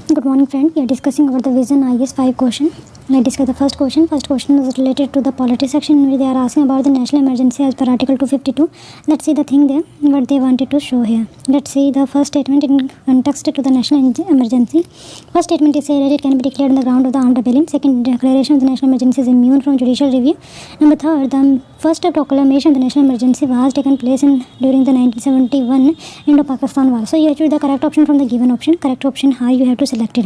Good morning, friend. We are discussing about the Vision IAS 5 question. Let's discuss the first question. First question is related to the politics section, where they are asking about the national emergency as per Article 252. Let's see the thing there, what they wanted to show here. Let's see the first statement in context to the national emergency. First statement is that it can be declared on the ground of the armed rebellion. Second, declaration of the national emergency is immune from judicial review. Number third, the first proclamation of the national emergency was taken place during the 1971 Indo-Pakistan War. So you have to choose the correct option from the given option. Correct option how you have to select it.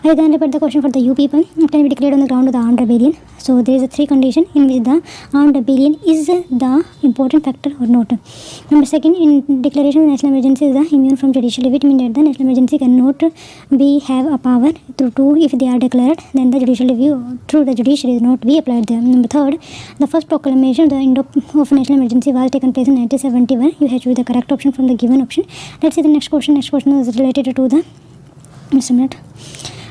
I then repeat the question for the you people. It can be declared on the ground of the armed rebellion. So there is a three condition in which the armed rebellion is the important factor or not. Number second, in declaration of national emergency is the immune from judicial review. It means that the national emergency cannot be have a power through two if they are declared, then the judicial review through the judiciary is not be applied there. Number third, the first proclamation of of national emergency was taken place in 1971. You have to choose the correct option from the given option. Let's see the next question. Next question is related to the just a minute.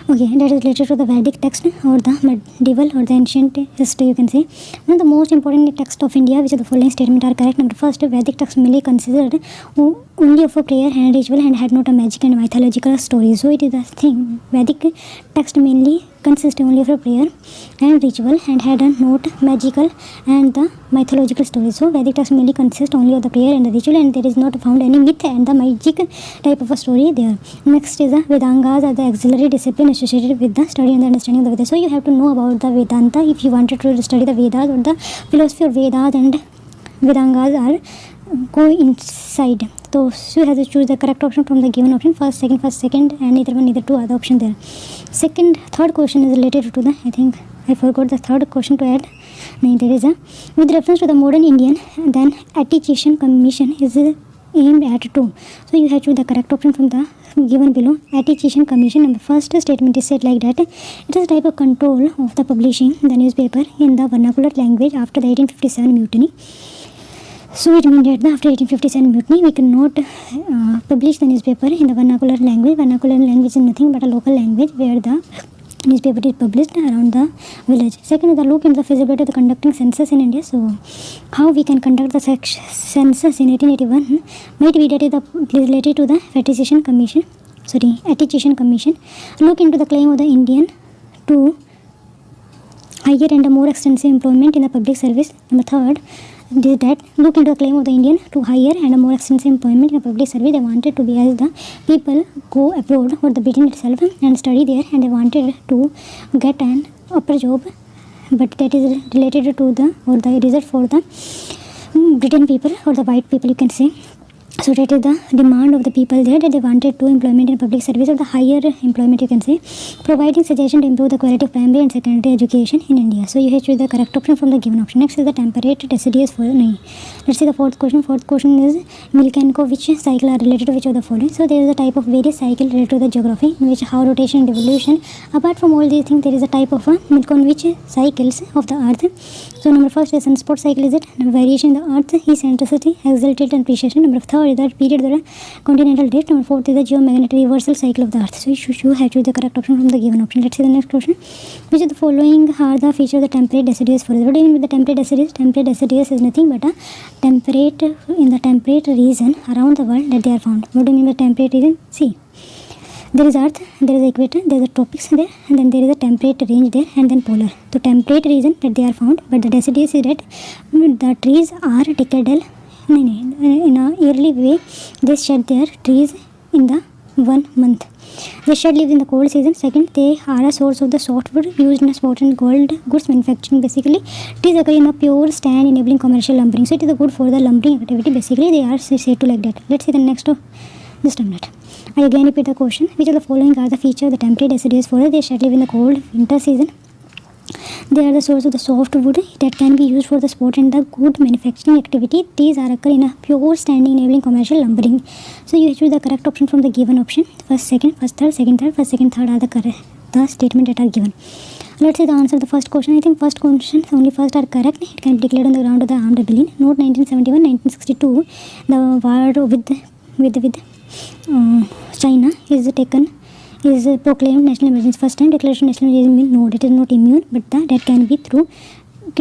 Okay, that is related to the Vedic text or the medieval or the ancient history, you can say. One of the most important text of India, which is the following statement are correct. Number first, Vedic text mainly considered only of a prayer and ritual and had not a magic and mythological story. So it is the thing. Vedic text mainly consists only of a prayer and ritual and had a not magical and the mythological story. So Vedic text mainly consists only of the prayer and the ritual, and there is not found any myth and the magic type of a story there. Next is the Vedangas are the auxiliary discipline associated with the study and the understanding of the Vedas. So you have to know about the Vedanta if you wanted to study the Vedas, or the philosophy of Vedas and Vedangas are coincide. So you have to choose the correct option from the given option. First, second, and neither two other option there. Third question is related to the, I think I forgot the third question to add. There is a, with reference to the modern Indian, then Attestation Commission is aimed at two. So you have to choose the correct option from the given below. Attestation Commission, number first statement is said like that: it is a type of control of the publishing the newspaper in the vernacular language after the 1857 mutiny. So it means that after 1857 mutiny, we cannot publish the newspaper in the vernacular language. Vernacular language is nothing but a local language where the newspaper is published around the village. Second is the look into the feasibility of the conducting census in India. So how we can conduct the census in 1881 might be that is related to the Attestation Commission. Look into the claim of the Indian to higher and more extensive employment in the public service. Number third, that look into the claim of the Indian to higher and more extensive employment in the public service. They wanted to be as the people go abroad or the Britain itself and study there, and they wanted to get an upper job, but that is related to the or the result for the Britain people or the white people, you can say. So that is the demand of the people there, that they wanted to employment in public service or the higher employment, you can say, providing suggestion to improve the quality of primary and secondary education in India. So you have to choose the correct option from the given option. Next is the temperate deciduous for Let's see the fourth question. Fourth question is Milkenko, which cycle are related to which of the following? So there is a type of various cycle related to the geography, in which how rotation and revolution. Apart from all these things, there is a type of a Milkenko cycles of the earth. So number first is sunspot cycle, is it variation in the earth, eccentricity, exalted and precession. Number third is that period the continental drift. Number fourth is the geomagnetic reversal cycle of the earth. So you have to choose the correct option from the given option. Let's see the next question. Which of the following are the features of the temperate deciduous forest? What do you mean with the temperate deciduous? Temperate deciduous is nothing but a temperate in the temperate region around the world that they are found. What do you mean by temperate region? See, there is earth, there is equator, there is a tropics there, and then there is a temperate range there, and then polar. So temperate region that they are found, but the deciduous is that the trees are decadal in a yearly way. They shed their trees in the 1 month. They shed leaves in the cold season. Second, they are a source of the softwood used in sport and gold goods manufacturing. Basically, trees occur in a pure stand, enabling commercial lumbering. So it is good for the lumbering activity. Basically, they are said to like that. Let's see the next. Just a minute. I again repeat the question. Which of the following are the features of the temperate deciduous forest? They shed leaves in the cold winter season. They are the source of the soft wood that can be used for the sport and the good manufacturing activity. These are occur in a pure standing, enabling commercial lumbering. So you choose the correct option from the given option. First, third are the statement that are given. Let's see the answer of the first question. I think first questions only first are correct. It can be declared on the ground of the armed rebellion. Note 1971, 1962. The war with China is proclaimed national emergency. First time declaration of national emergency means no, it is not immune, but that can be through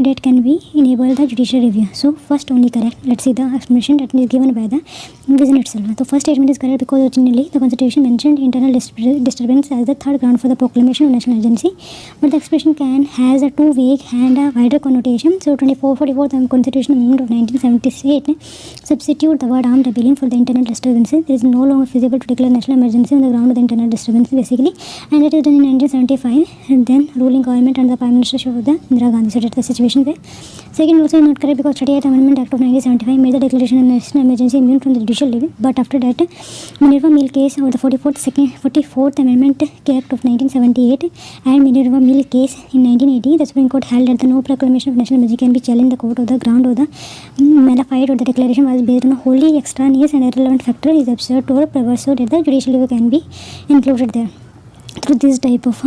that can be enable the judicial review. So first only correct. Let's see the explanation that is given by the vision itself. The first statement is correct because originally the constitution mentioned internal disturbance as the third ground for the proclamation of national emergency, but the expression has a too vague and a wider connotation. So 44th Constitutional Amendment of 1978 substitute the word armed rebellion for the internal disturbances. It is no longer feasible to declare national emergency on the ground of the internal disturbance basically, and it is done in 1975, and then ruling government and the Prime Ministership of the Indira Gandhi. So that's the situation there. Second, also not correct because 38th Amendment Act of 1975 made the declaration of national emergency immune from the judicial review, but after that Minerva Mill case or the 44th Amendment Act of 1978 and Minerva Mill case in 1980, the Supreme Court held that the no proclamation of national emergency can be challenged in the court of the ground of the malified or the declaration was based on a wholly extraneous and irrelevant factor is absurd or perverse, so that the judicial review can be included there through this type of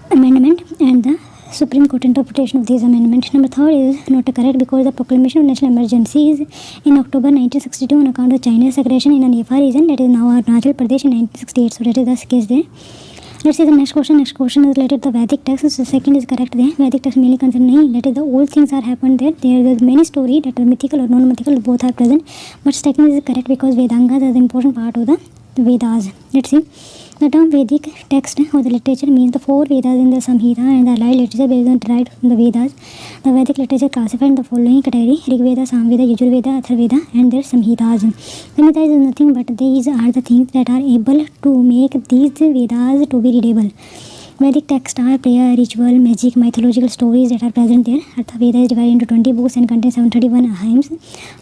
amendment and the Supreme Court interpretation of these amendments. Number third is not correct because the proclamation of national emergency is in October 1962 on account of China's aggression in a Nepal region that is now Arunachal Pradesh in 1968. So that is the case there. Let's see the next question. Next question is related to the Vedic text. So the second is correct there. Vedic text mainly concerned that is the old things are happened there. There are many stories that are mythical or non-mythical, both are present. But second is correct because Vedangas are the important part of the Vedas. Let's see. The term Vedic text or the literature means the four Vedas in the Samhita and the allied literature based on derived from the Vedas. The Vedic literature classified in the following category: Rig Veda, Samveda, Yajurveda, Atharveda, and their Samhitas. Samhitas is nothing but these are the things that are able to make these Vedas to be readable. Vedic texts are prayer, ritual, magic, mythological stories that are present there. Atharvaveda is divided into 20 books and contains 731 hymns.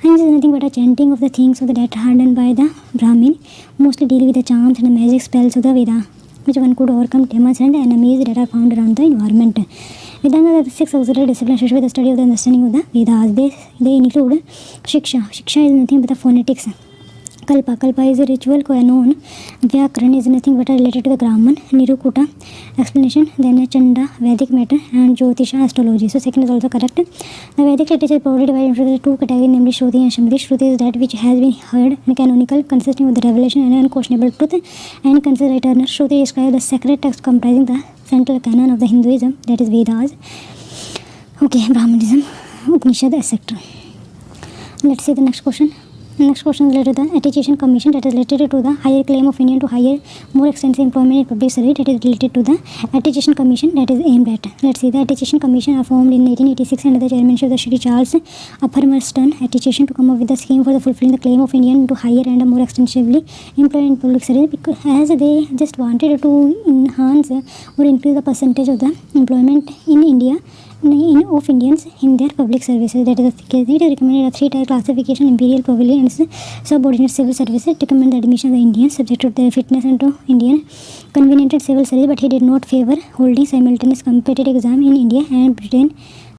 Hymns is nothing but a chanting of the things that are done by the Brahmin, mostly deal with the charms and the magic spells of the Veda, which one could overcome demons and enemies that are found around the environment. Vedangas are the 6 auxiliary disciplines associated with the study of the understanding of the Vedas. They include Shiksha. Shiksha is nothing but the phonetics. Kalpa is a ritual canon. Vyakaran is nothing but related to the grammar. Nirukuta, explanation. Then Chanda, Vedic matter, and Jyotisha, astrology. So second is also correct. The Vedic literature is probably divided into the two categories, namely Shruti and Smriti. Shruti is that which has been heard and canonical, consisting of the revelation and unquestionable truth, and considered eternal. Shruti describes the sacred text comprising the central canon of the Hinduism, that is Vedas. Okay, Brahmanism, Upanishad, etc. Let's see the next question. Next question is related to the Attestation Commission, that is related to the higher claim of Indian to higher, more extensive employment in public service, that is related to the Attestation Commission that is aimed at. Let's see, the Attestation Commission are formed in 1886 under the chairmanship of the Shri Charles Uppermurstone Attestation to come up with a scheme for the fulfilling the claim of Indian to higher and more extensively employed in public service, because as they just wanted to enhance or increase the percentage of the employment in India of Indians in their public services. That is the case. It is recommended a 3-tier classification: imperial, provincial, and subordinate civil services. To recommend the admission of the Indians subject to their fitness into Indian convenient civil service, but he did not favor holding simultaneous competitive exam in India and Britain